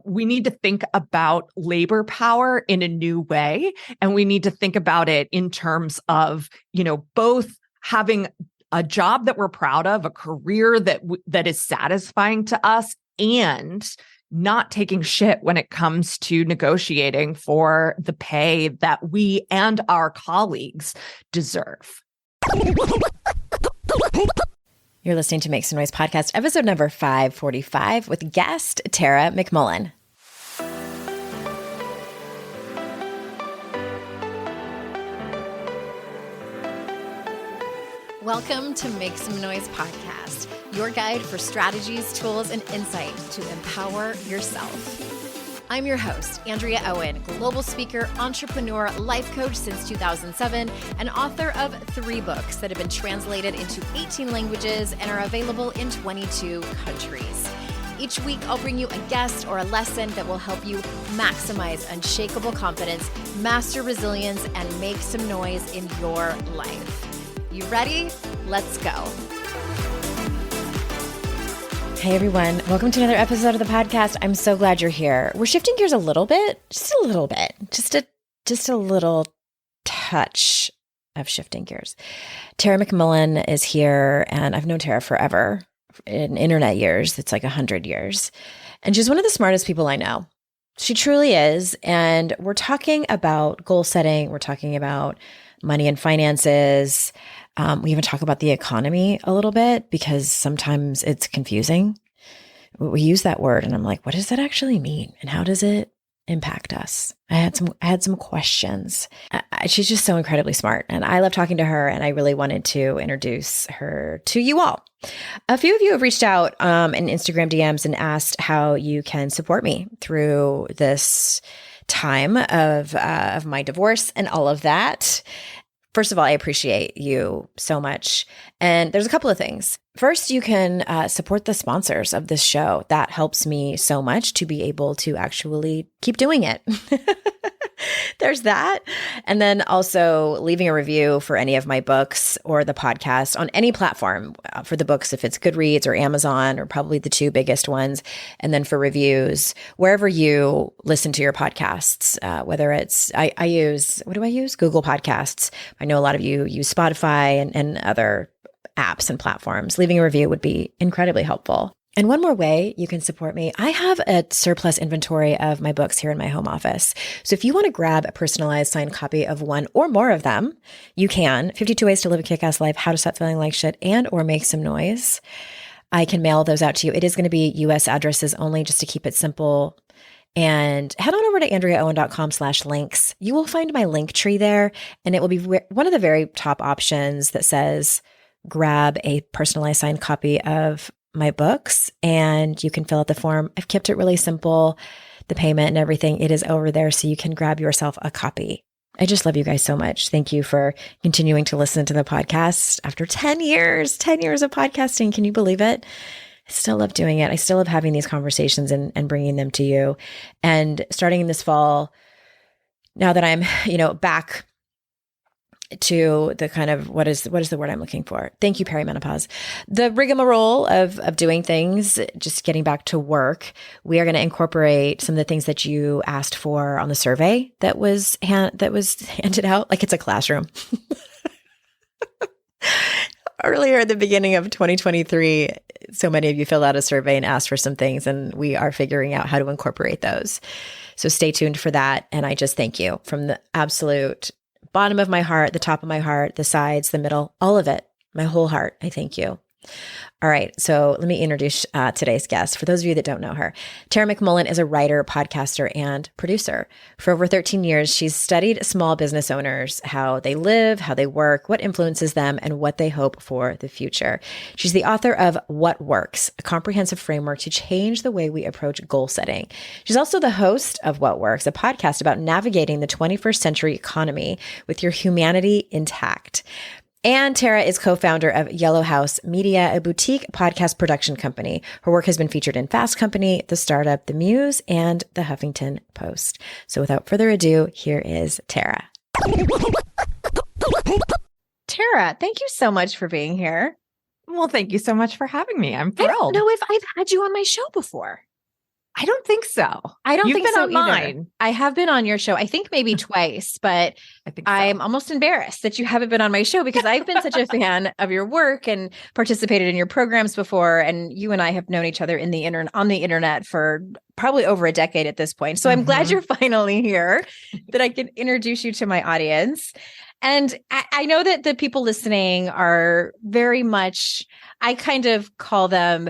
we need to think about labor power in a new way. And we need to think about it in terms of, both having a job that we're proud of, a career that is satisfying to us, and not taking shit when it comes to negotiating for the pay that we and our colleagues deserve. You're listening to Make Some Noise podcast, episode number 545 with guest Tara McMullin. Welcome to Make Some Noise podcast, your guide for strategies, tools, and insight to empower yourself. I'm your host, Andrea Owen, global speaker, entrepreneur, life coach since 2007, and author of 3 books that have been translated into 18 languages and are available in 22 countries. Each week, I'll bring you a guest or a lesson that will help you maximize unshakable confidence, master resilience, and make some noise in your life. You ready? Let's go. Hey everyone, welcome to another episode of the podcast. I'm so glad you're here. We're shifting gears a little bit, just a little touch of shifting gears. Tara McMullin is here, and I've known Tara forever. In internet years, it's like 100 years. And she's one of the smartest people I know. She truly is. And we're talking about goal setting. We're talking about money and finances. We even talk about the economy a little bit because sometimes it's confusing. We use that word and I'm like, what does that actually mean? And how does it impact us? I had some questions. She's just so incredibly smart and I love talking to her, and I really wanted to introduce her to you all. A few of you have reached out in Instagram DMs and asked how you can support me through this time of my divorce and all of that. First of all, I appreciate you so much. And there's a couple of things. First, you can support the sponsors of this show. That helps me so much to be able to actually keep doing it. There's that. And then also leaving a review for any of my books or the podcast on any platform for the books, if it's Goodreads or Amazon, or probably the 2 biggest ones. And then for reviews, wherever you listen to your podcasts, whether it's, I use, what do I use? Google Podcasts. I know a lot of you use Spotify and other apps and platforms. Leaving a review would be incredibly helpful. And one more way you can support me, I have a surplus inventory of my books here in my home office. So if you want to grab a personalized signed copy of one or more of them, you can. 52 Ways to Live a Kick-Ass Life, How to Stop Feeling Like Shit, and or Make Some Noise. I can mail those out to you. It is going to be US addresses only, just to keep it simple. And head on over to andreaowen.com/links. You will find my link tree there, and it will be one of the very top options that says grab a personalized signed copy of my books, and you can fill out the form. I've kept it really simple. The payment and everything, it is over there, so you can grab yourself a copy. I just love you guys so much. Thank you for continuing to listen to the podcast after 10 years of podcasting. Can you believe it? I still love doing it. I still love having these conversations and bringing them to you. And starting in this fall, now that I'm, back to the kind of, what is the word I'm looking for? Thank you, perimenopause. The rigmarole of doing things, just getting back to work. We are going to incorporate some of the things that you asked for on the survey that was handed out, like it's a classroom. Earlier at the beginning of 2023, so many of you filled out a survey and asked for some things, and we are figuring out how to incorporate those. So stay tuned for that. And I just thank you from the absolute bottom of my heart, the top of my heart, the sides, the middle, all of it, my whole heart. I thank you. All right. So let me introduce today's guest. For those of you that don't know her, Tara McMullin is a writer, podcaster, and producer. For over 13 years, she's studied small business owners, how they live, how they work, what influences them, and what they hope for the future. She's the author of What Works, a comprehensive framework to change the way we approach goal setting. She's also the host of What Works, a podcast about navigating the 21st century economy with your humanity intact. And Tara is co-founder of Yellow House Media, a boutique podcast production company. Her work has been featured in Fast Company, The Startup, The Muse, and The Huffington Post. So without further ado, here is Tara. Tara, thank you so much for being here. Well, thank you so much for having me. I'm thrilled. I don't know if I've had you on my show before. I don't think so. I don't You've think been so on either. mine. I have been on your show. I think maybe twice, but I think so. I'm almost embarrassed that you haven't been on my show because I've been such a fan of your work and participated in your programs before. And you and I have known each other on the internet for probably over a decade at this point. So I'm glad you're finally here, that I can introduce you to my audience. And I know that the people listening are very much, I kind of call them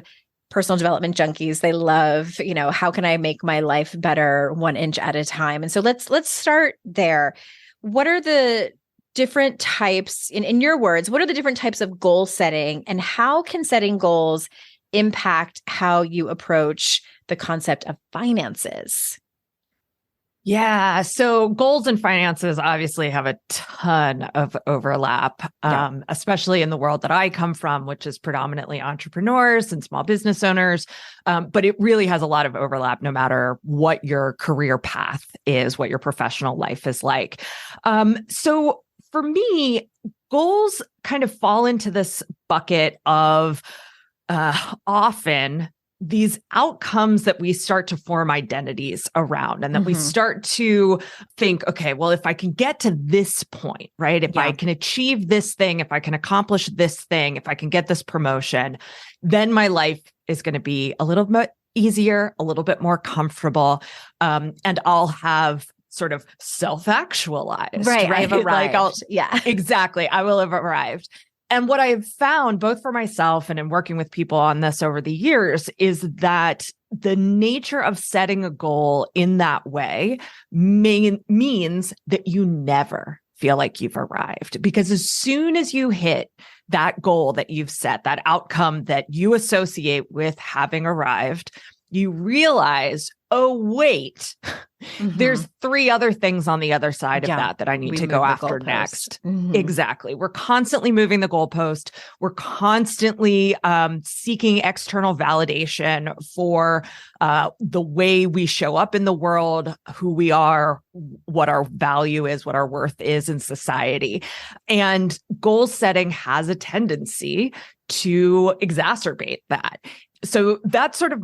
personal development junkies. They love, how can I make my life better 1 inch at a time? And so let's start there. What are the different types, in your words, what are the different types of goal setting, and how can setting goals impact how you approach the concept of finances? Yeah. So goals and finances obviously have a ton of overlap, especially in the world that I come from, which is predominantly entrepreneurs and small business owners. But it really has a lot of overlap no matter what your career path is, what your professional life is like. So for me, goals kind of fall into this bucket of often these outcomes that we start to form identities around, and that we start to think, okay, well, if I can get to this point, right? If I can achieve this thing, if I can accomplish this thing, if I can get this promotion, then my life is going to be a little bit easier, a little bit more comfortable. And I'll have sort of self-actualized, right? I've arrived. Exactly. I will have arrived. And what I've found, both for myself and in working with people on this over the years, is that the nature of setting a goal in that way means that you never feel like you've arrived. Because as soon as you hit that goal that you've set, that outcome that you associate with having arrived, you realize, oh, wait, there's 3 other things on the other side of that I need to go after next. Exactly. We're constantly moving the goalpost. We're constantly seeking external validation for the way we show up in the world, who we are, what our value is, what our worth is in society. And goal setting has a tendency to exacerbate that. So that's sort of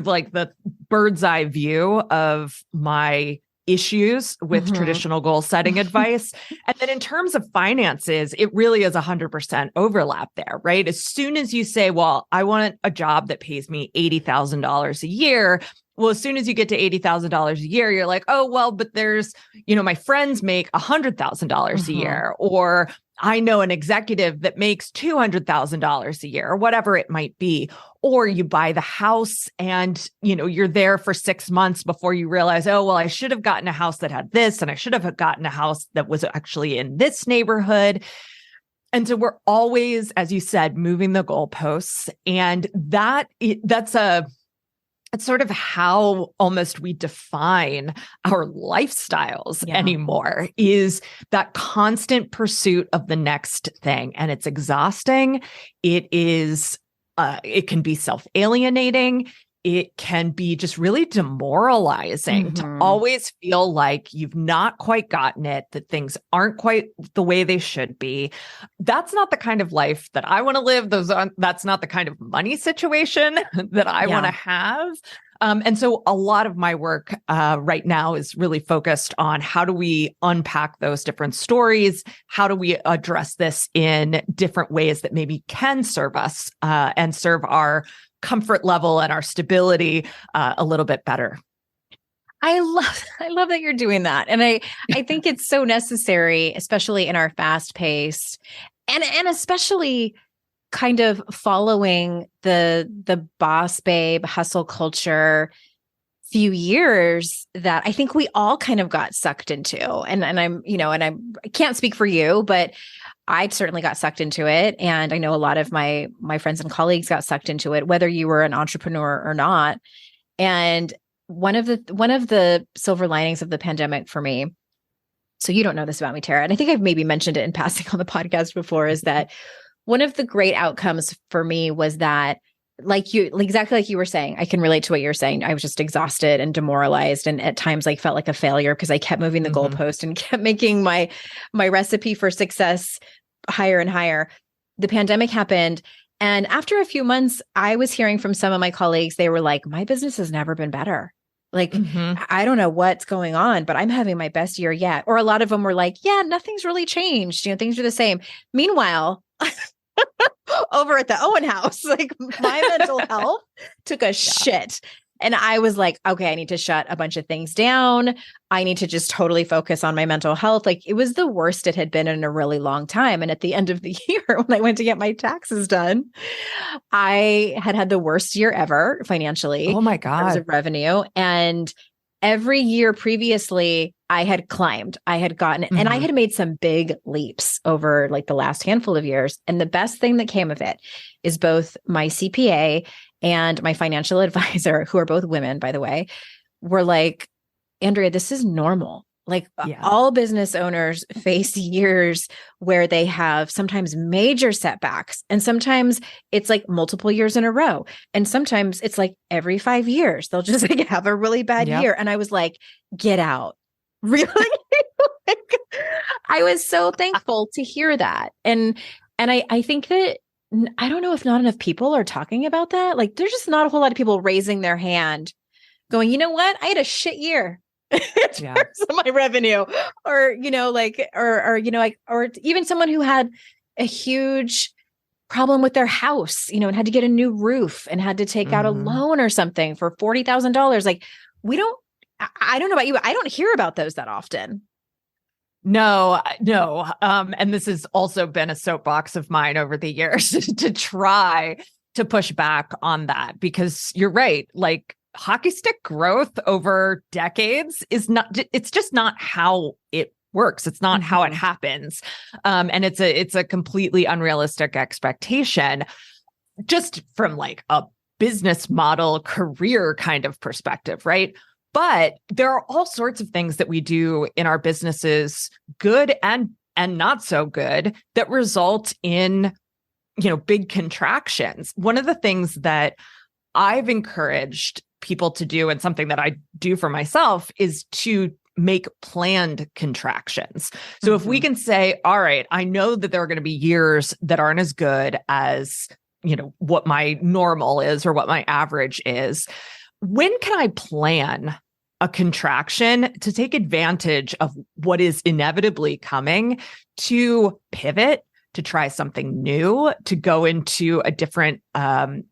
like the bird's eye view of my issues with traditional goal setting advice. And then in terms of finances, it really is 100% overlap there, right? As soon as you say, well, I want a job that pays me $80,000 a year. Well, as soon as you get to $80,000 a year, you're like, oh, well, but there's, my friends make $100,000 a year, or I know an executive that makes $200,000 a year, or whatever it might be. Or you buy the house and, you're there for 6 months before you realize, oh, well, I should have gotten a house that had this, and I should have gotten a house that was actually in this neighborhood. And so we're always, as you said, moving the goalposts. And that's sort of how almost we define our lifestyles anymore, is that constant pursuit of the next thing. And it's exhausting. It can be self-alienating. It can be just really demoralizing to always feel like you've not quite gotten it, that things aren't quite the way they should be. That's not the kind of life that I want to live. That's not the kind of money situation that I want to have. And so a lot of my work right now is really focused on how do we unpack those different stories? How do we address this in different ways that maybe can serve us and serve our comfort level and our stability a little bit better? I love that you're doing that. And I think it's so necessary, especially in our fast paced and especially kind of following the boss babe hustle culture few years that I think we all kind of got sucked into. And I can't speak for you, but I certainly got sucked into it. And I know a lot of my friends and colleagues got sucked into it, whether you were an entrepreneur or not. And one of the silver linings of the pandemic for me, so you don't know this about me, Tara, and I think I've maybe mentioned it in passing on the podcast before, is that one of the great outcomes for me was that, exactly like you were saying, I can relate to what you're saying. I was just exhausted and demoralized, and at times I felt like a failure because I kept moving the goalpost and kept making my recipe for success higher and higher. The pandemic happened, And after a few months, I was hearing from some of my colleagues, they were like, my business has never been better. Like, I don't know what's going on, but I'm having my best year yet. Or a lot of them were like, yeah, nothing's really changed. Things are the same. Meanwhile, over at the Owen house, like my mental health took a shit. And I was like, okay, I need to shut a bunch of things down. I need to just totally focus on my mental health. Like it was the worst it had been in a really long time. And at the end of the year, when I went to get my taxes done, I had the worst year ever financially. Oh my in terms God. of revenue. And every year previously, I had climbed, I had gotten, and I had made some big leaps over like the last handful of years. And the best thing that came of it is both my CPA and my financial advisor, who are both women, by the way, were like, Andrea, this is normal. Like all business owners face years where they have sometimes major setbacks, and sometimes it's like multiple years in a row. And sometimes it's like every 5 years, they'll just like have a really bad year. And I was like, get out. Really? Like, I was so thankful to hear that. And I think that, I don't know if not enough people are talking about that. Like there's just not a whole lot of people raising their hand going, you know what? I had a shit year. In terms of my revenue, or or even someone who had a huge problem with their house, and had to get a new roof and had to take out a loan or something for $40,000. Like I don't know about you, but I don't hear about those that often. No. And this has also been a soapbox of mine over the years to try to push back on that, because you're right. Like hockey stick growth over decades it's just not how it works. It's not how it happens. And it's a completely unrealistic expectation just from like a business model career kind of perspective, right? But there are all sorts of things that we do in our businesses, good and not so good, that result in, big contractions. One of the things that I've encouraged people to do, and something that I do for myself, is to make planned contractions. So if we can say, all right, I know that there are going to be years that aren't as good as, what my normal is or what my average is, when can I plan a contraction to take advantage of what is inevitably coming, to pivot, to try something new, to go into a different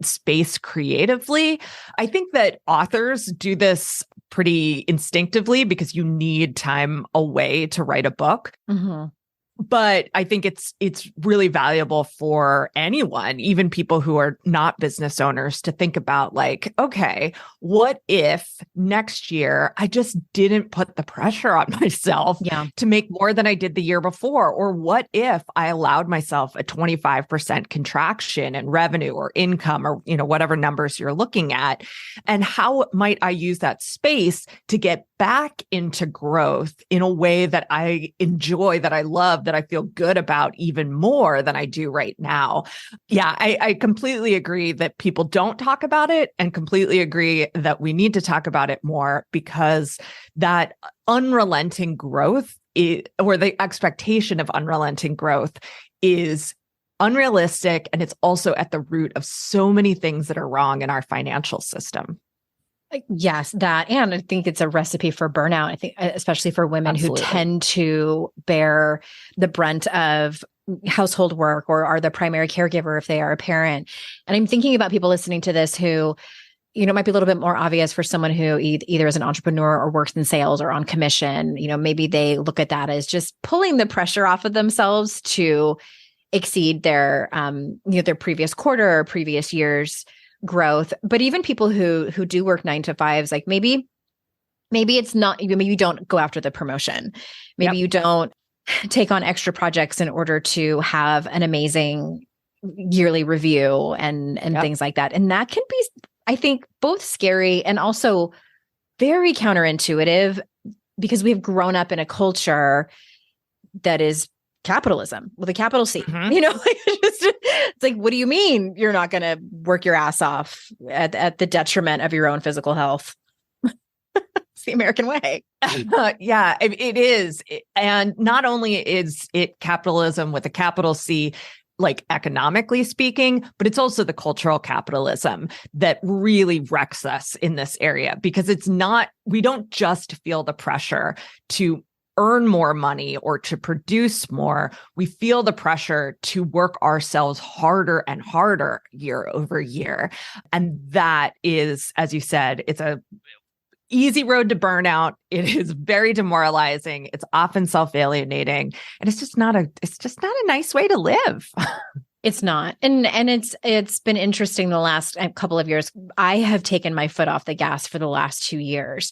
space creatively? I think that authors do this pretty instinctively because you need time away to write a book. But I think it's really valuable for anyone, even people who are not business owners, to think about like, okay, what if next year I just didn't put the pressure on myself to make more than I did the year before? Or what if I allowed myself a 25% contraction in revenue or income, or, whatever numbers you're looking at? And how might I use that space to get back into growth in a way that I enjoy, that I love, that I feel good about even more than I do right now? Yeah, I completely agree that people don't talk about it, and completely agree that we need to talk about it more, because that unrelenting growth or the expectation of unrelenting growth is unrealistic. And it's also at the root of so many things that are wrong in our financial system. Yes, that. And I think it's a recipe for burnout. I think, especially for women who tend to bear the brunt of household work or are the primary caregiver if they are a parent. And I'm thinking about people listening to this who, might be a little bit more obvious for someone who either is an entrepreneur or works in sales or on commission. Maybe they look at that as just pulling the pressure off of themselves to exceed their, their previous quarter or previous year's growth. But even people who do work 9 to 5s, like maybe it's not, maybe you don't go after the promotion. Maybe you don't take on extra projects in order to have an amazing yearly review and things like that. And that can be, I think, both scary and also very counterintuitive, because we've grown up in a culture that is capitalism with a capital C. It's like, what do you mean you're not going to work your ass off at the detriment of your own physical health? It's the American way. Yeah, it is. And not only is it capitalism with a capital C, like economically speaking, but it's also the cultural capitalism that really wrecks us in this area, because we don't just feel the pressure to earn more money or to produce more. We feel the pressure to work ourselves harder and harder year over year. And that is, as you said, it's a easy road to burnout. It is very demoralizing. It's often self-alienating, and it's just not a nice way to live. It's not. And it's been interesting the last couple of years. I have taken my foot off the gas for the last 2 years.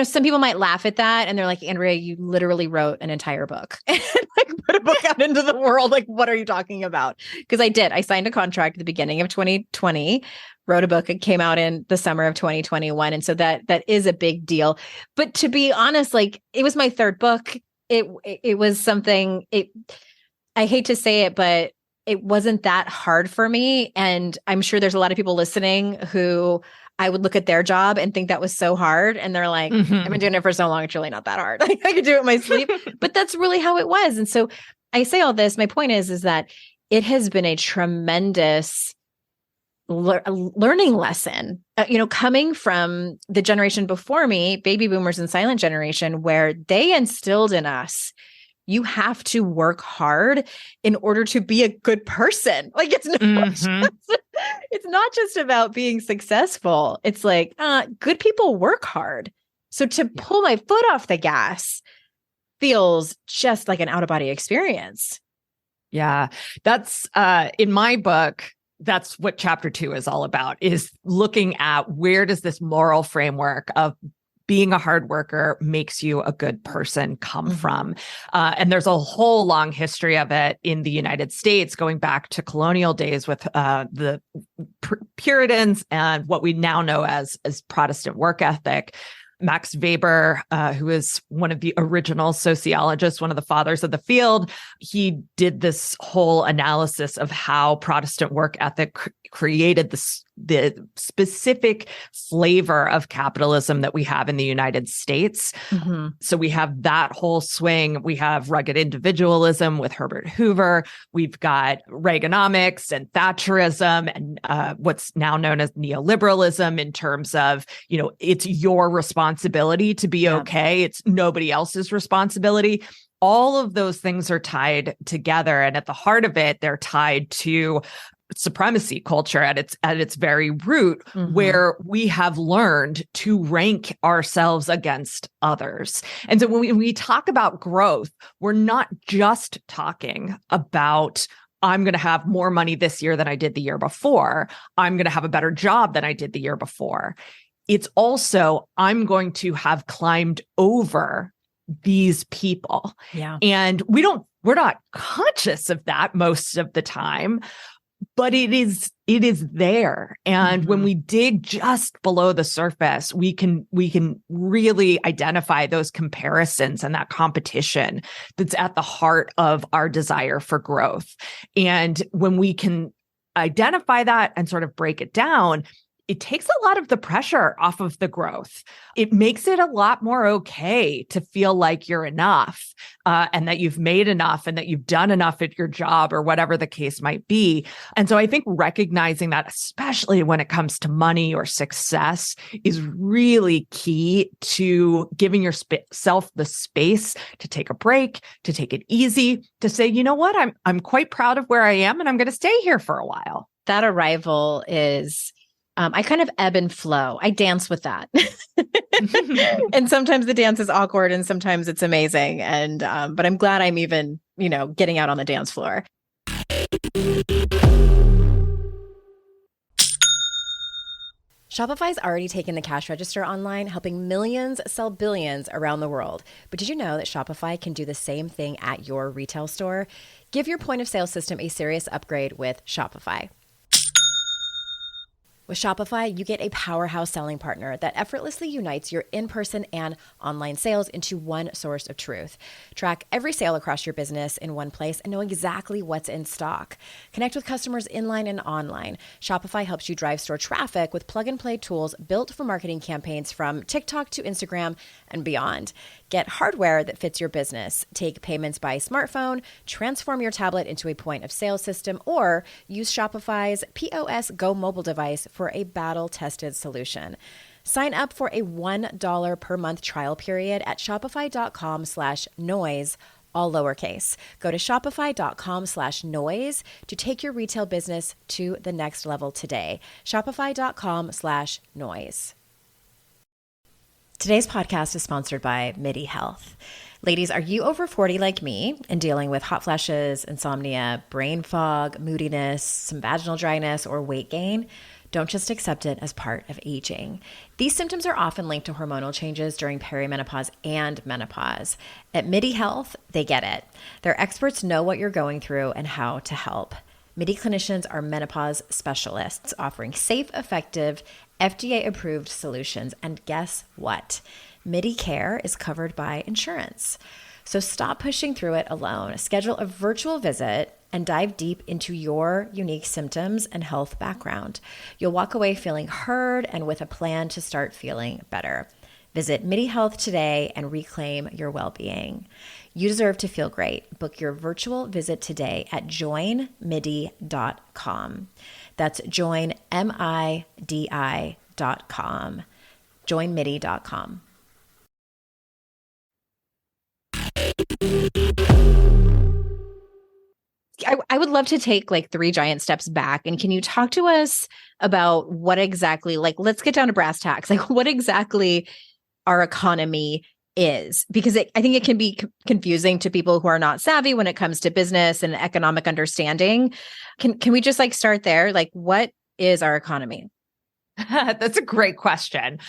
Some people might laugh at that and they're like, Andrea, you literally wrote an entire book and like put a book out into the world. Like, what are you talking about? Because I did. I signed a contract at the beginning of 2020, wrote a book. It came out in the summer of 2021. And so that is a big deal. But to be honest, like, it was my third book. It was something, I hate to say it, but it wasn't that hard for me. And I'm sure there's a lot of people listening who I would look at their job and think that was so hard. And they're like, I've been doing it for so long. It's really not that hard. I could do it in my sleep. But that's really how it was. And so I say all this, my point is that it has been a tremendous learning lesson, coming from the generation before me, baby boomers and silent generation, where they instilled in us, you have to work hard in order to be a good person. Like, it's not just about being successful. It's like, good people work hard. So to pull my foot off the gas feels just like an out-of-body experience. Yeah, that's in my book. That's what chapter 2 is all about, is looking at where does this moral framework of being a hard worker makes you a good person come from. And there's a whole long history of it in the United States, going back to colonial days with the Puritans and what we now know as Protestant work ethic. Max Weber, who is one of the original sociologists, one of the fathers of the field, he did this whole analysis of how Protestant work ethic created the specific flavor of capitalism that we have in the United States. So we have that whole swing. We have rugged individualism with Herbert Hoover. We've got Reaganomics and Thatcherism and what's now known as neoliberalism, in terms of, it's your responsibility to be okay. It's nobody else's responsibility. All of those things are tied together. And at the heart of it, they're tied to supremacy culture at its very root, where we have learned to rank ourselves against others. And so when we talk about growth, we're not just talking about, I'm going to have more money this year than I did the year before. I'm going to have a better job than I did the year before. It's also, I'm going to have climbed over these people. Yeah. And we're not conscious of that most of the time, but it is there. And when we dig just below the surface, we can really identify those comparisons and that competition that's at the heart of our desire for growth. And when we can identify that and sort of break it down, it takes a lot of the pressure off of the growth. It makes it a lot more okay to feel like you're enough, and that you've made enough and that you've done enough at your job or whatever the case might be. And so I think recognizing that, especially when it comes to money or success, is really key to giving yourself the space to take a break, to take it easy, to say, you know what, I'm quite proud of where I am and I'm going to stay here for a while. That arrival is... I kind of ebb and flow. I dance with that. And sometimes the dance is awkward and sometimes it's amazing. And, but I'm glad I'm even, getting out on the dance floor. Shopify's already taken the cash register online, helping millions sell billions around the world. But did you know that Shopify can do the same thing at your retail store? Give your point of sale system a serious upgrade with Shopify. With Shopify, you get a powerhouse selling partner that effortlessly unites your in-person and online sales into one source of truth. Track every sale across your business in one place and know exactly what's in stock. Connect with customers inline and online. Shopify helps you drive store traffic with plug-and-play tools built for marketing campaigns from TikTok to Instagram and beyond. Get hardware that fits your business. Take payments by smartphone, transform your tablet into a point of sale system, or use Shopify's POS Go mobile device for a battle-tested solution. Sign up for a $1 per month trial period at shopify.com/noise, all lowercase. Go to shopify.com/noise to take your retail business to the next level today. Shopify.com/noise. Today's podcast is sponsored by MIDI Health. Ladies, are you over 40 like me and dealing with hot flashes, insomnia, brain fog, moodiness, some vaginal dryness, or weight gain? Don't just accept it as part of aging. These symptoms are often linked to hormonal changes during perimenopause and menopause. At MIDI Health, they get it. Their experts know what you're going through and how to help. MIDI clinicians are menopause specialists offering safe, effective, FDA-approved solutions. And guess what? MIDI care is covered by insurance. So stop pushing through it alone. Schedule a virtual visit and dive deep into your unique symptoms and health background. You'll walk away feeling heard and with a plan to start feeling better. Visit MIDI Health today and reclaim your well-being. You deserve to feel great. Book your virtual visit today at joinmidi.com. That's joinmidi.com. joinmidi.com. I would love to take like 3 giant steps back. And can you talk to us about what exactly, like, let's get down to brass tacks, like what exactly our economy is? Because I think it can be confusing to people who are not savvy when it comes to business and economic understanding. Can we just like start there? Like, what is our economy? That's a great question.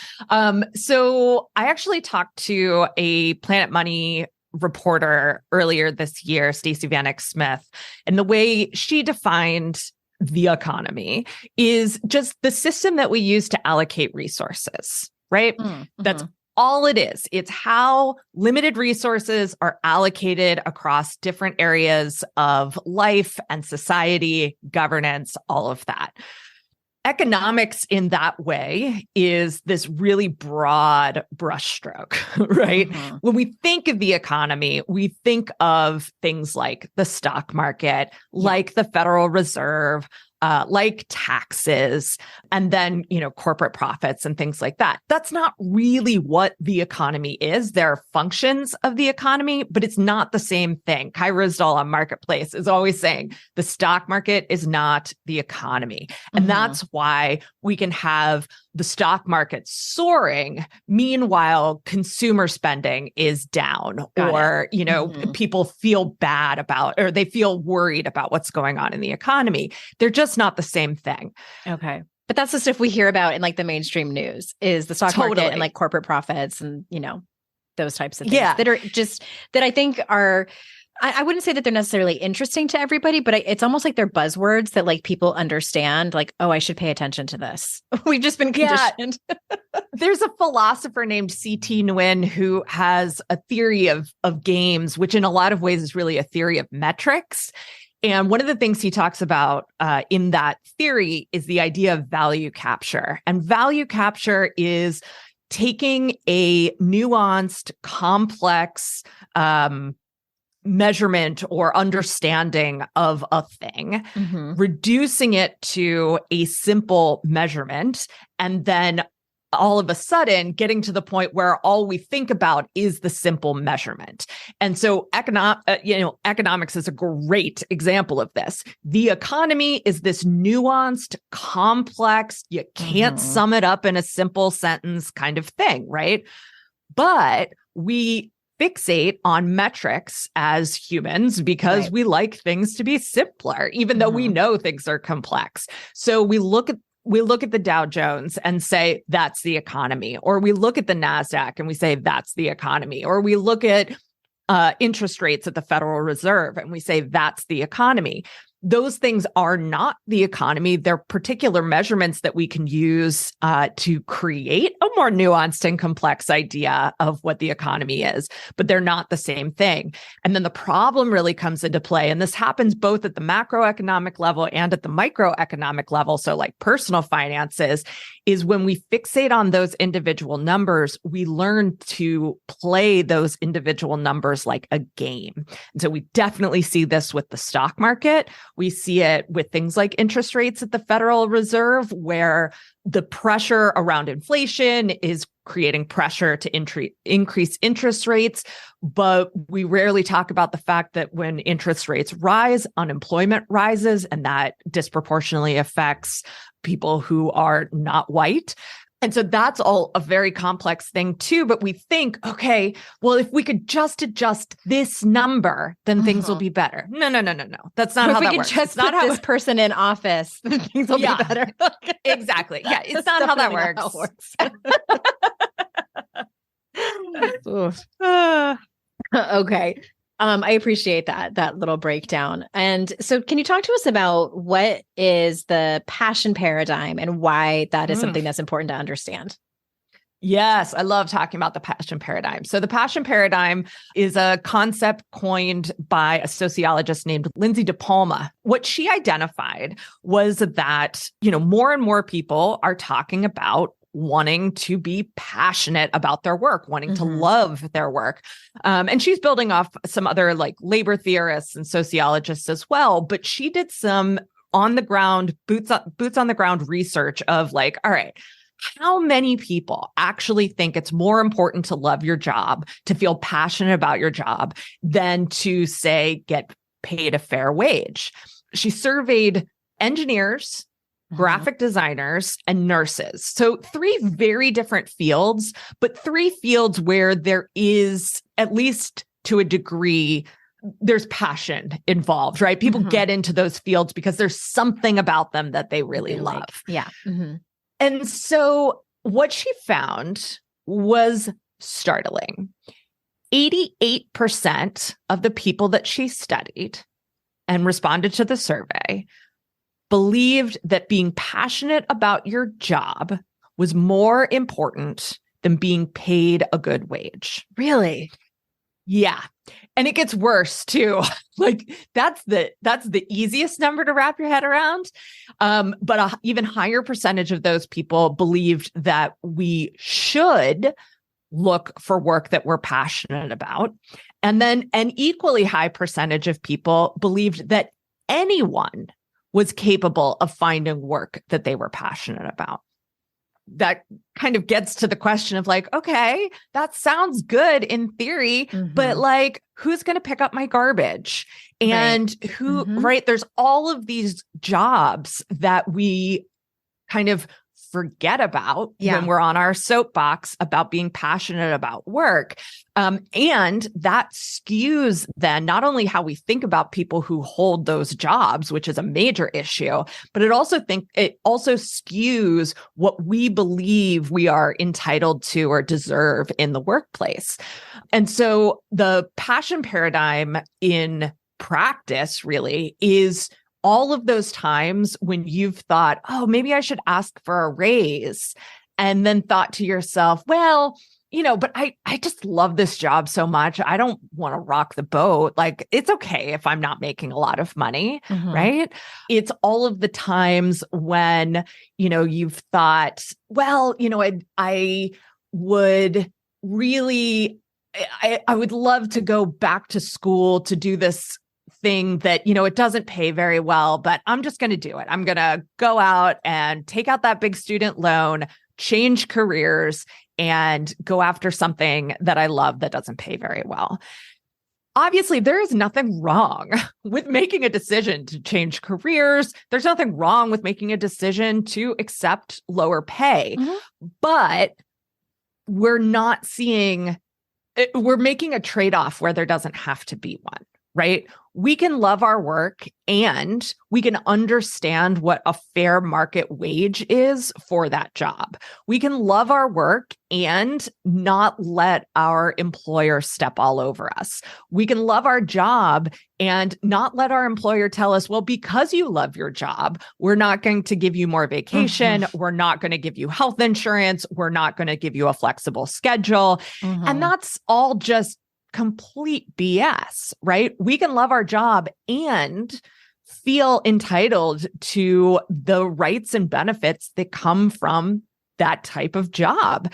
So I actually talked to a Planet Money reporter earlier this year, Stacey Vanek Smith, and the way she defined the economy is just the system that we use to allocate resources, right? Mm-hmm. That's all it is. It's how limited resources are allocated across different areas of life and society, governance, all of that. Economics in that way is this really broad brushstroke, right? Mm-hmm. When we think of the economy, we think of things like the stock market, like the Federal Reserve, like taxes, and then, corporate profits and things like that. That's not really what the economy is. There are functions of the economy, but it's not the same thing. Kai Ryssdal on Marketplace is always saying the stock market is not the economy. And that's why we can have the stock market soaring. Meanwhile, consumer spending is down, people feel bad about, or they feel worried about what's going on in the economy. They're just not the same thing. Okay. But that's the stuff we hear about in like the mainstream news is the stock market and like corporate profits and, those types of things that are just, that I think are, I wouldn't say that they're necessarily interesting to everybody, but it's almost like they're buzzwords that like people understand, like, oh, I should pay attention to this. We've just been conditioned. There's a philosopher named C.T. Nguyen who has a theory of games, which in a lot of ways is really a theory of metrics. And one of the things he talks about in that theory is the idea of value capture. And value capture is taking a nuanced, complex measurement or understanding of a thing, reducing it to a simple measurement, and then all of a sudden getting to the point where all we think about is the simple measurement. And so economics is a great example of this. The economy is this nuanced, complex, you can't sum it up in a simple sentence kind of thing, right? But we fixate on metrics as humans because we like things to be simpler, even though we know things are complex. So we look at the Dow Jones and say, that's the economy. Or we look at the NASDAQ and we say, that's the economy. Or we look at interest rates at the Federal Reserve and we say, that's the economy. those things are not the economy. They're particular measurements that we can use to create a more nuanced and complex idea of what the economy is, but they're not the same thing. And then the problem really comes into play. And this happens both at the macroeconomic level and at the microeconomic level. So like personal finances is when we fixate on those individual numbers, we learn to play those individual numbers like a game. And so we definitely see this with the stock market. We see it with things like interest rates at the Federal Reserve, where the pressure around inflation is creating pressure to increase interest rates. But we rarely talk about the fact that when interest rates rise, unemployment rises, and that disproportionately affects people who are not white. And so that's all a very complex thing too. But we think, okay, well, if we could just adjust this number, then things will be better. No. That's not how that works. If we could just put this person in office, then things will be better. Exactly. Yeah, it's not how that works. Okay. I appreciate that little breakdown. And so can you talk to us about what is the passion paradigm and why that is something that's important to understand? Yes, I love talking about the passion paradigm. So the passion paradigm is a concept coined by a sociologist named Lindsay DePalma. What she identified was that, more and more people are talking about wanting to be passionate about their work, wanting to love their work. And she's building off some other like labor theorists and sociologists as well. But she did some on the ground, boots on the ground research of like, all right, how many people actually think it's more important to love your job, to feel passionate about your job than to say, get paid a fair wage? She surveyed engineers, graphic designers, and nurses. So 3 very different fields, but 3 fields where there is, at least to a degree, there's passion involved, right? People get into those fields because there's something about them that they really love. Yeah. And so what she found was startling. 88% of the people that she studied and responded to the survey believed that being passionate about your job was more important than being paid a good wage. Really? Yeah. And it gets worse too. Like that's the easiest number to wrap your head around. But an even higher percentage of those people believed that we should look for work that we're passionate about. And then an equally high percentage of people believed that anyone was capable of finding work that they were passionate about. That kind of gets to the question of like, okay, that sounds good in theory, but like, who's going to pick up my garbage? And who, right? There's all of these jobs that we kind of forget about when we're on our soapbox about being passionate about work. And that skews then not only how we think about people who hold those jobs, which is a major issue, but it also skews what we believe we are entitled to or deserve in the workplace. And so the passion paradigm in practice really is all of those times when you've thought, oh, maybe I should ask for a raise, and then thought to yourself, well, but I just love this job so much. I don't want to rock the boat. Like, it's okay if I'm not making a lot of money, right? It's all of the times when, you've thought, well, I would really, I would love to go back to school to do this thing that, it doesn't pay very well, but I'm just going to do it. I'm going to go out and take out that big student loan, change careers, and go after something that I love that doesn't pay very well. Obviously, there is nothing wrong with making a decision to change careers. There's nothing wrong with making a decision to accept lower pay, but we're making a trade-off where there doesn't have to be one. Right? we can love our work and we can understand what a fair market wage is for that job. We can love our work and not let our employer step all over us. We can love our job and not let our employer tell us, well, because you love your job, we're not going to give you more vacation. We're not going to give you health insurance. We're not going to give you a flexible schedule. And that's all just complete BS, right? We can love our job and feel entitled to the rights and benefits that come from that type of job.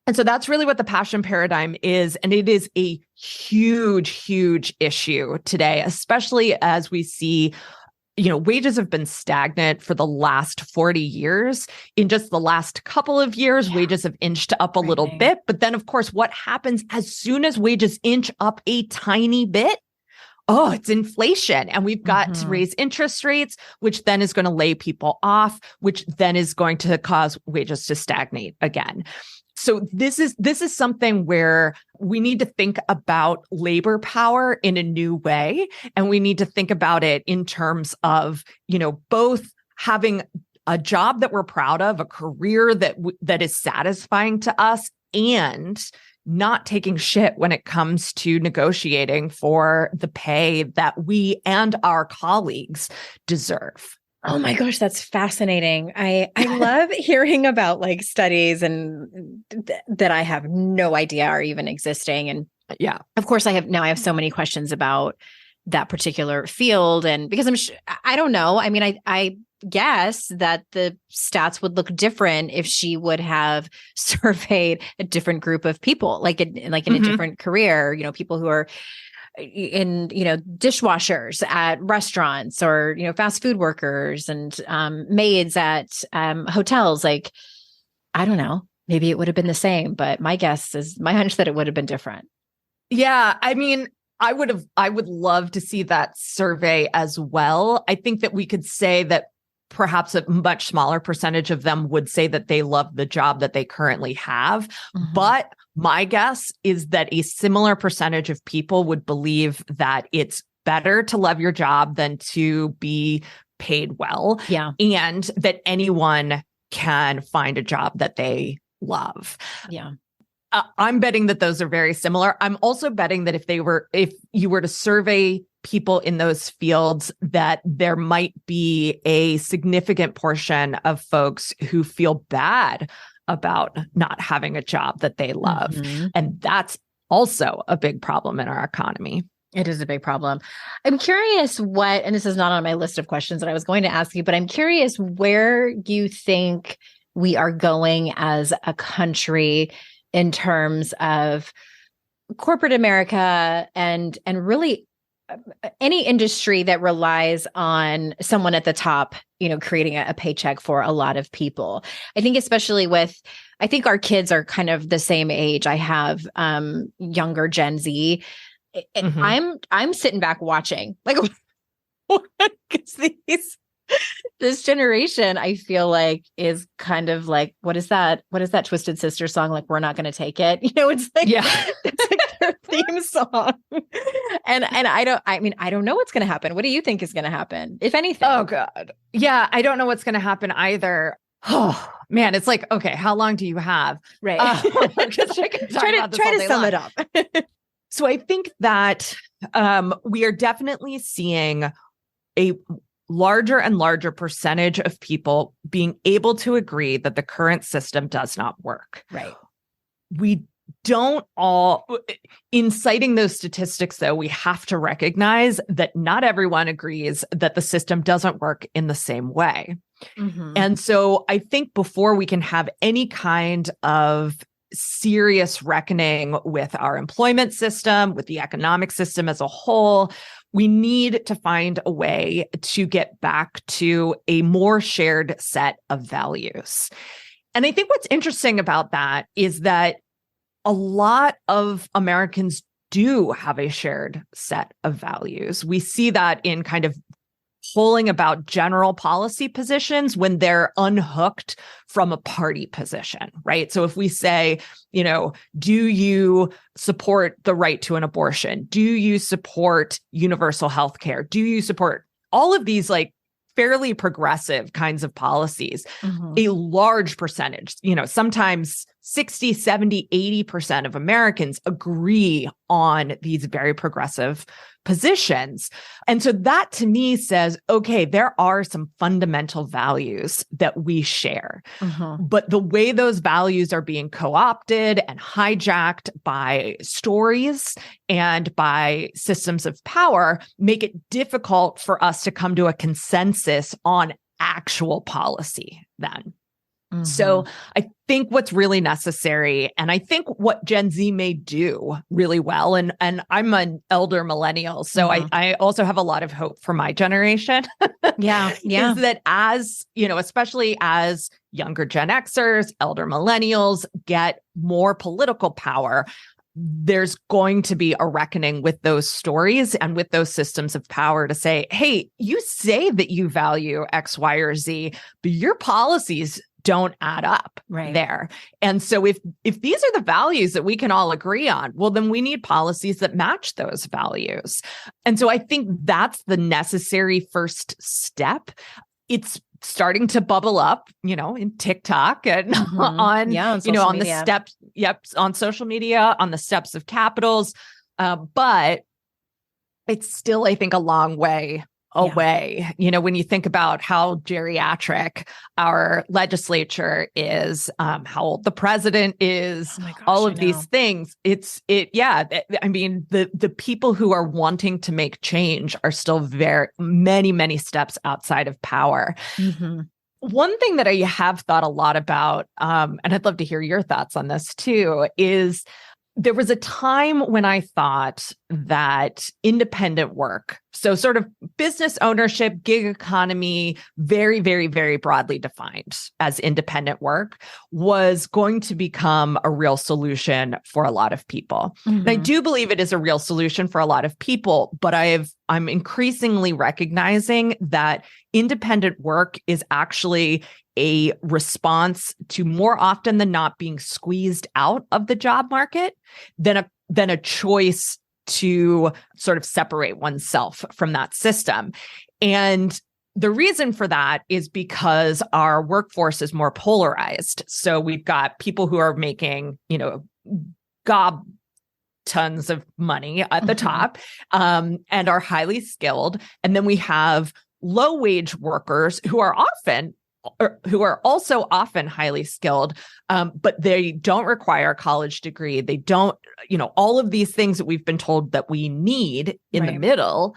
And so that's really what the passion paradigm is. And it is a huge, huge issue today, especially as we see wages have been stagnant for the last 40 years. In just the last couple of years, wages have inched up a little bit. But then, of course, what happens as soon as wages inch up a tiny bit? Oh, it's inflation. And we've got to raise interest rates, which then is going to lay people off, which then is going to cause wages to stagnate again. So this is something where we need to think about labor power in a new way. And we need to think about it in terms of, both having a job that we're proud of, a career that is satisfying to us, and not taking shit when it comes to negotiating for the pay that we and our colleagues deserve. Oh my gosh, that's fascinating. I love hearing about like studies and that I have no idea are even existing. And yeah, of course I have so many questions about that particular field. And because I don't know. I mean, I guess that the stats would look different if she would have surveyed a different group of people, like in a different career, people who are in, dishwashers at restaurants, or, fast food workers and maids at hotels. Like, I don't know, maybe it would have been the same, but my hunch that it would have been different. Yeah. I mean, I would love to see that survey as well. I think that we could say that perhaps a much smaller percentage of them would say that they love the job that they currently have. But my guess is that a similar percentage of people would believe that it's better to love your job than to be paid well. Yeah. And that anyone can find a job that they love. Yeah. I'm betting that those are very similar. I'm also betting that if you were to survey people in those fields, that there might be a significant portion of folks who feel bad about not having a job that they love. And that's also a big problem in our economy. It is a big problem. I'm curious and this is not on my list of questions that I was going to ask you, but I'm curious where you think we are going as a country in terms of corporate America and really any industry that relies on someone at the top, creating a paycheck for a lot of people. I think especially I think our kids are kind of the same age. I have younger Gen Z. I'm sitting back watching, like, because this generation, I feel like, is kind of like, what is that Twisted Sister song? Like, we're not going to take it. It's like, it's like their theme song. And I don't know what's going to happen. What do you think is going to happen, if anything? Oh God. Yeah. I don't know what's going to happen either. Oh man. It's like, okay, how long do you have? Right. Try to sum it up. So I think that we are definitely seeing a larger and larger percentage of people being able to agree that the current system does not work. Right. We don't all, in citing those statistics, though, we have to recognize that not everyone agrees that the system doesn't work in the same way. And so I think before we can have any kind of serious reckoning with our employment system, with the economic system as a whole, we need to find a way to get back to a more shared set of values. And I think what's interesting about that is that a lot of Americans do have a shared set of values. We see that in kind of polling about general policy positions when they're unhooked from a party position, right? So if we say, do you support the right to an abortion? Do you support universal health care? Do you support all of these like fairly progressive kinds of policies? A large percentage, sometimes 60, 70, 80% of Americans agree on these very progressive positions. And so that to me says, okay, there are some fundamental values that we share, but the way those values are being co-opted and hijacked by stories and by systems of power make it difficult for us to come to a consensus on actual policy then. So I think what's really necessary, and I think what Gen Z may do really well, and I'm an elder millennial, so I also have a lot of hope for my generation. Yeah. Is that as, especially as younger Gen Xers, elder millennials get more political power, there's going to be a reckoning with those stories and with those systems of power to say, hey, you say that you value X, Y, or Z, but your policies don't add up there. And so if these are the values that we can all agree on, well, then we need policies that match those values. And so I think that's the necessary first step. It's starting to bubble up, in TikTok and on on the steps, on social media, on the steps of capitals. But it's still, I think, a long way away. When you think about how geriatric our legislature is, how old the president is, all of these things, I mean, the people who are wanting to make change are still very many steps outside of power. One thing that I have thought a lot about, and I'd love to hear your thoughts on this too, is there was a time when I thought that independent work, so sort of business ownership, gig economy, very, very, very broadly defined as independent work, was going to become a real solution for a lot of people. And I do believe it is a real solution for a lot of people, but I'm increasingly recognizing that independent work is actually a response to more often than not being squeezed out of the job market than a choice to sort of separate oneself from that system. And the reason for that is because our workforce is more polarized. So we've got people who are making, gob tons of money at the top, and are highly skilled. And then we have low wage workers who are also often highly skilled, but they don't require a college degree. They don't, all of these things that we've been told that we need in the middle,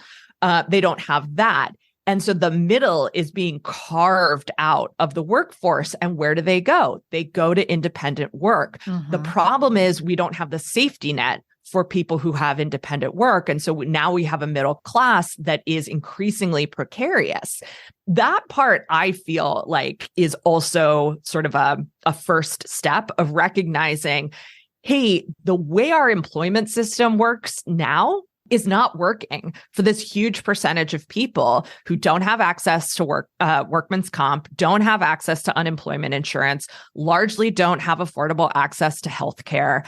they don't have that. And so the middle is being carved out of the workforce. And where do they go? They go to independent work. The problem is we don't have the safety net for people who have independent work. And so now we have a middle class that is increasingly precarious. That part, I feel like, is also sort of a first step of recognizing, hey, the way our employment system works now is not working for this huge percentage of people who don't have access to workman's comp, don't have access to unemployment insurance, largely don't have affordable access to healthcare.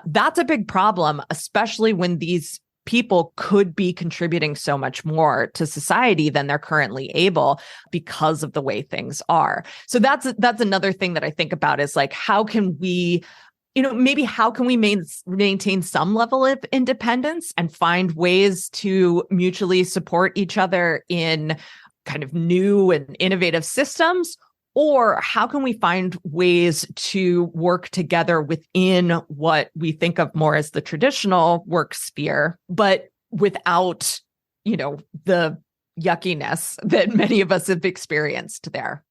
That's a big problem, especially when these people could be contributing so much more to society than they're currently able because of the way things are. So that's another thing that I think about is like, how can we maintain some level of independence and find ways to mutually support each other in kind of new and innovative systems? Or how can we find ways to work together within what we think of more as the traditional work sphere, but without, the yuckiness that many of us have experienced there?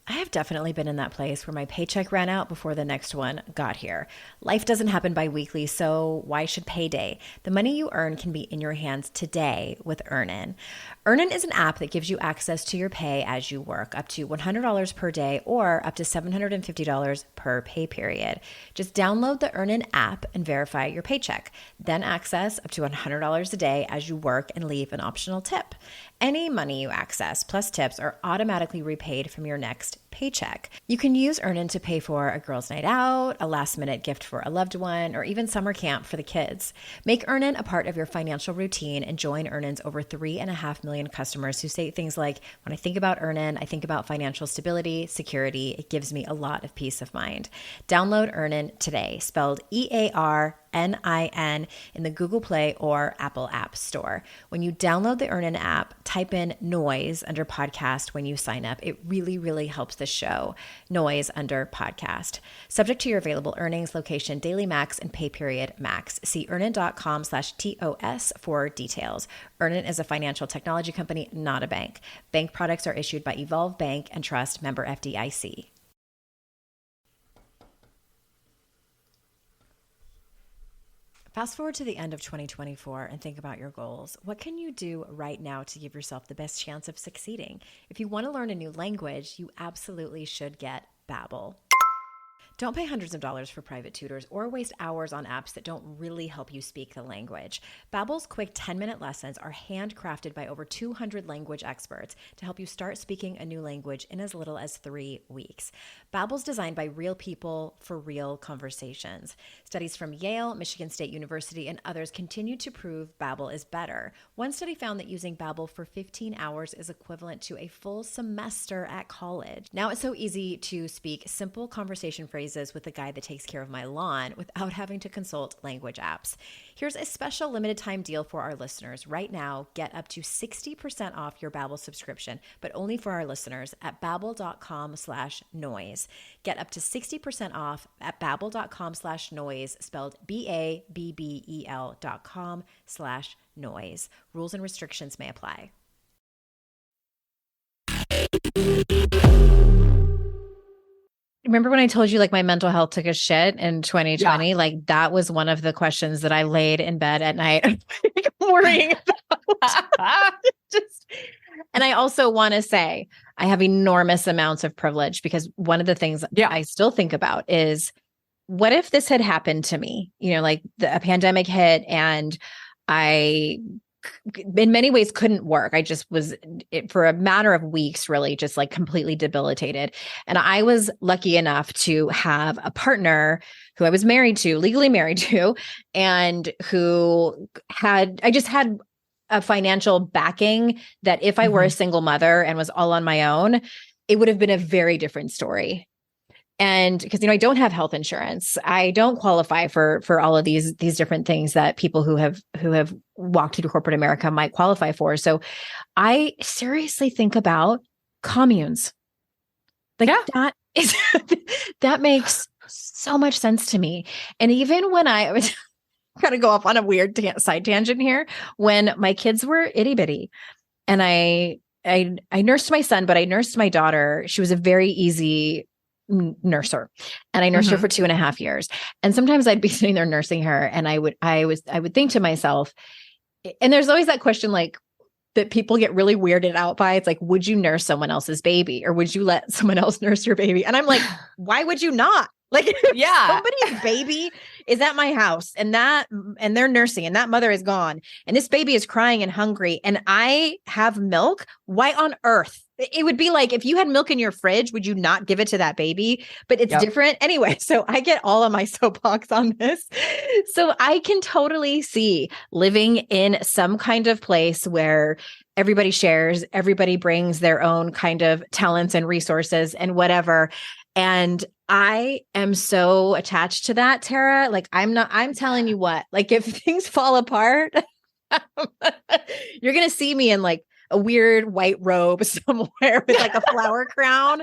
I have have definitely been in that place where my paycheck ran out before the next one got here. Life doesn't happen bi-weekly, so why should payday? The money you earn can be in your hands today with Earnin. Earnin is an app that gives you access to your pay as you work, up to $100 per day or up to $750 per pay period. Just download the Earnin app and verify your paycheck. Then access up to $100 a day as you work and leave an optional tip. Any money you access plus tips are automatically repaid from your next paycheck. You can use Earnin to pay for a girls' night out, a last-minute gift for a loved one, or even summer camp for the kids. Make Earnin a part of your financial routine and join Earnin's over 3.5 million customers who say things like, when I think about Earnin, I think about financial stability, security. It gives me a lot of peace of mind. Download Earnin today, spelled EARNIN in the Google Play or Apple App Store. When you download the Earnin app, type in noise under podcast when you sign up. It really, really helps the show. Noise under podcast. Subject to your available earnings, location, daily max, and pay period max. See earnin.com/TOS for details. Earnin is a financial technology company, not a bank. Bank products are issued by Evolve Bank and Trust, member FDIC. Fast forward to the end of 2024 and think about your goals. What can you do right now to give yourself the best chance of succeeding? If you want to learn a new language, you absolutely should get Babbel. Don't pay hundreds of dollars for private tutors or waste hours on apps that don't really help you speak the language. Babbel's quick 10-minute lessons are handcrafted by over 200 language experts to help you start speaking a new language in as little as 3 weeks. Babbel's designed by real people for real conversations. Studies from Yale, Michigan State University, and others continue to prove Babbel is better. One study found that using Babbel for 15 hours is equivalent to a full semester at college. Now it's so easy to speak simple conversation phrases with the guy that takes care of my lawn without having to consult language apps. Here's a special limited time deal for our listeners. Right now, get up to 60% off your Babbel subscription, but only for our listeners at babbel.com/noise. Get up to 60% off at babbel.com/noise, spelled BABBEL.com/noise. Rules and restrictions may apply. Remember when I told you like my mental health took a shit in 2020? Yeah. Like that was one of the questions that I laid in bed at night worrying about. And I also want to say I have enormous amounts of privilege because one of the things I still think about is what if this had happened to me? You know, like a pandemic hit and I in many ways couldn't work. I just was for a matter of weeks, really just like completely debilitated. And I was lucky enough to have a partner who I was married to, legally married to, and who I just had a financial backing that if I were a single mother and was all on my own, it would have been a very different story. And because, I don't have health insurance, I don't qualify for all of these different things that people who have walked through corporate America might qualify for. So I seriously think about communes. Like that makes so much sense to me. And even when I was going to go off on a weird side tangent here, when my kids were itty bitty and I nursed my son, but I nursed my daughter. She was a very easy nurser. And I nursed her for 2.5 years. And sometimes I'd be sitting there nursing her and I would think to myself, and there's always that question like that people get really weirded out by. It's like, would you nurse someone else's baby or would you let someone else nurse your baby? And I'm like, why would you not? Like, somebody's baby is at my house and they're nursing and that mother is gone and this baby is crying and hungry and I have milk. Why on earth? It would be like if you had milk in your fridge, would you not give it to that baby? But it's different anyway. So I get all of my soapbox on this. So I can totally see living in some kind of place where everybody shares, everybody brings their own kind of talents and resources and whatever. And I am so attached to that, Tara. Like I'm telling you what, like if things fall apart, you're going to see me in like a weird white robe somewhere with like a flower crown,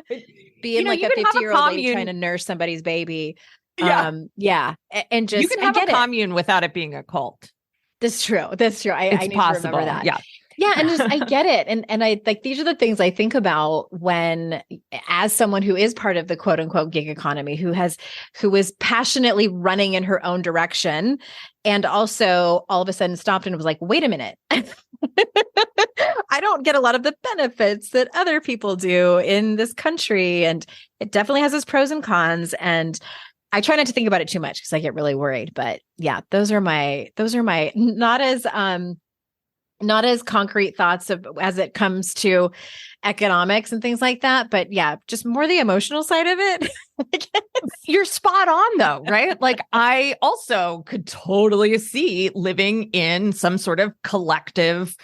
being like a 50-year-old lady trying to nurse somebody's baby. And just you can have a commune without it being a cult. That's true. I need to remember that. Yeah. Yeah. And just, I get it. And I like, these are the things I think about when, as someone who is part of the quote unquote gig economy, who is passionately running in her own direction, and also all of a sudden stopped and was like, wait a minute. I don't get a lot of the benefits that other people do in this country. And it definitely has its pros and cons. And I try not to think about it too much because I get really worried. But yeah, those are my not as concrete thoughts as it comes to economics and things like that. But yeah, just more the emotional side of it. You're spot on though, right? Like I also could totally see living in some sort of collective,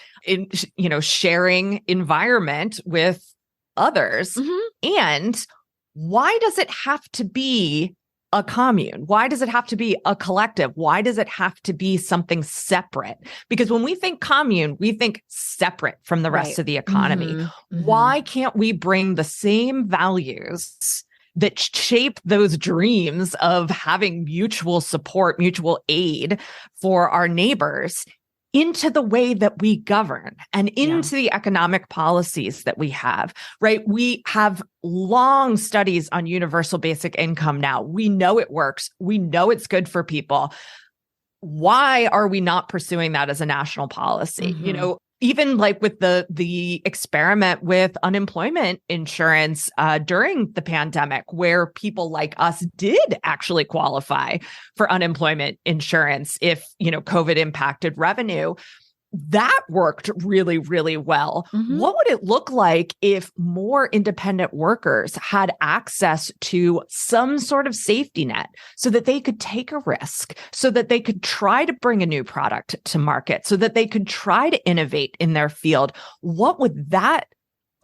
sharing environment with others. Mm-hmm. And why does it have to be a commune? Why does it have to be a collective? Why does it have to be something separate? Because when we think commune, we think separate from the rest of the economy. Mm-hmm. Why can't we bring the same values that shape those dreams of having mutual support, mutual aid for our neighbors into the way that we govern and into the economic policies that we have, right? We have long studies on universal basic income now. We know it works. We know it's good for people. Why are we not pursuing that as a national policy? Mm-hmm. Even like with the experiment with unemployment insurance during the pandemic, where people like us did actually qualify for unemployment insurance if, COVID impacted revenue, that worked really, really well. Mm-hmm. What would it look like if more independent workers had access to some sort of safety net so that they could take a risk, so that they could try to bring a new product to market, so that they could try to innovate in their field? What would that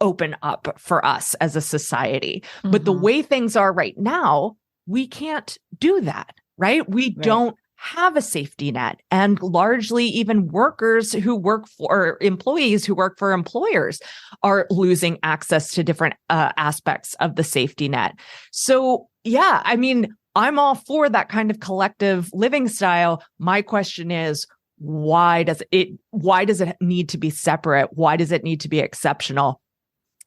open up for us as a society? Mm-hmm. But the way things are right now, we can't do that, right? We don't have a safety net, and largely even workers who work for employees who work for employers are losing access to different aspects of the safety net. So yeah, I mean, I'm all for that kind of collective living style. My question is, why does it need to be separate? Why does it need to be exceptional?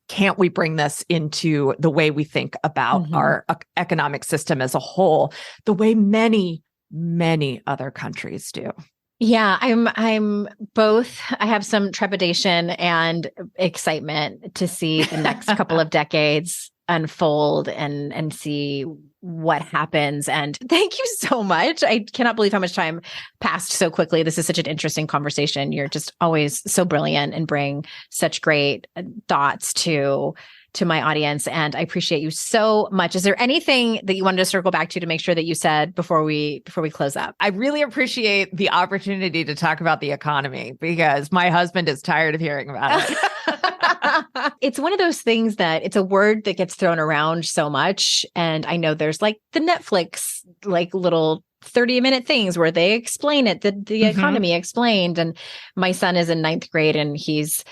Can't we bring this into the way we think about our economic system as a whole, the way many other countries do? Yeah, I'm both. I have some trepidation and excitement to see the next couple of decades unfold and see what happens. And thank you so much. I cannot believe how much time passed so quickly. This is such an interesting conversation. You're just always so brilliant and bring such great thoughts to my audience. And I appreciate you so much. Is there anything that you wanted to circle back to make sure that you said before we close up? I really appreciate the opportunity to talk about the economy because my husband is tired of hearing about it. It's one of those things that it's a word that gets thrown around so much. And I know there's like the Netflix, like little 30-minute things where they explain it, the economy explained. And my son is in 9th grade and he's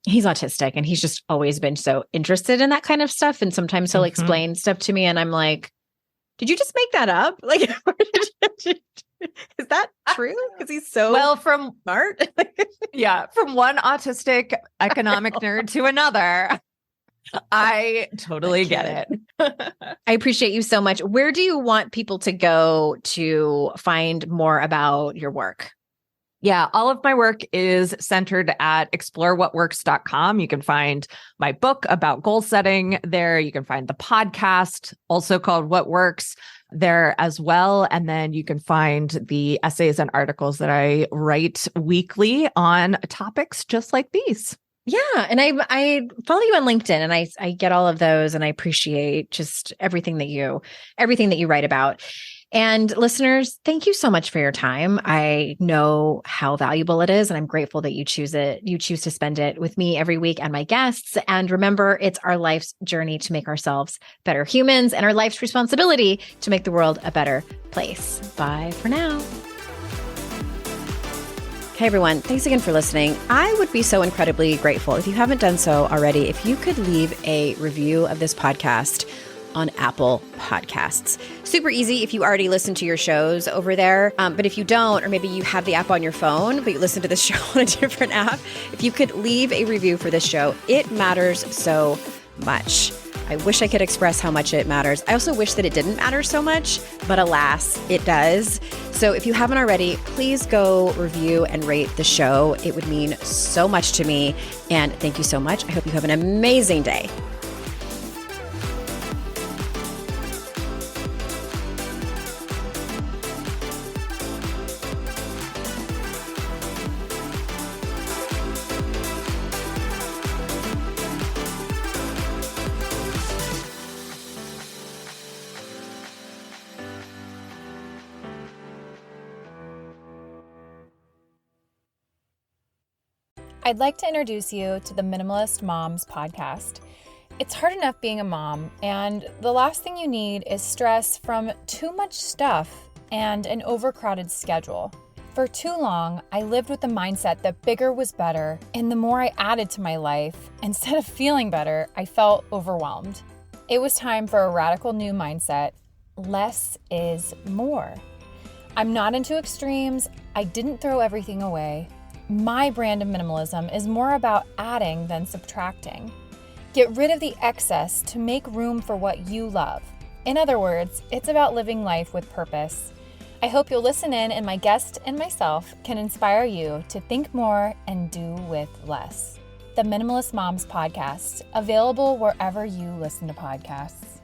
autistic and he's just always been so interested in that kind of stuff. And sometimes he'll explain stuff to me and I'm like, did you just make that up? Like, is that true? Because he's so smart. From one autistic economic nerd to another. I totally get it. I appreciate you so much. Where do you want people to go to find more about your work? Yeah, all of my work is centered at explorewhatworks.com. You can find my book about goal setting there. You can find the podcast, also called What Works, there as well. And then you can find the essays and articles that I write weekly on topics just like these. Yeah. And I follow you on LinkedIn and I get all of those and I appreciate just everything that you write about. And listeners, thank you so much for your time. I know how valuable it is, and I'm grateful that you choose to spend it with me every week and my guests. And remember, it's our life's journey to make ourselves better humans and our life's responsibility to make the world a better place. Bye for now. Hey everyone, thanks again for listening. I would be so incredibly grateful if you haven't done so already, if you could leave a review of this podcast on Apple podcasts. Super easy if you already listen to your shows over there. But if you don't, or maybe you have the app on your phone, but you listen to the show on a different app, if you could leave a review for this show, it matters so much. I wish I could express how much it matters. I also wish that it didn't matter so much, but alas, it does. So if you haven't already, please go review and rate the show. It would mean so much to me. And thank you so much. I hope you have an amazing day. I'd like to introduce you to the Minimalist Moms podcast. It's hard enough being a mom, and the last thing you need is stress from too much stuff and an overcrowded schedule. For too long, I lived with the mindset that bigger was better, and the more I added to my life, instead of feeling better, I felt overwhelmed. It was time for a radical new mindset. Less is more. I'm not into extremes. I didn't throw everything away. My brand of minimalism is more about adding than subtracting. Get rid of the excess to make room for what you love. In other words, it's about living life with purpose. I hope you'll listen in, and my guest and myself can inspire you to think more and do with less. The Minimalist Moms podcast, available wherever you listen to podcasts.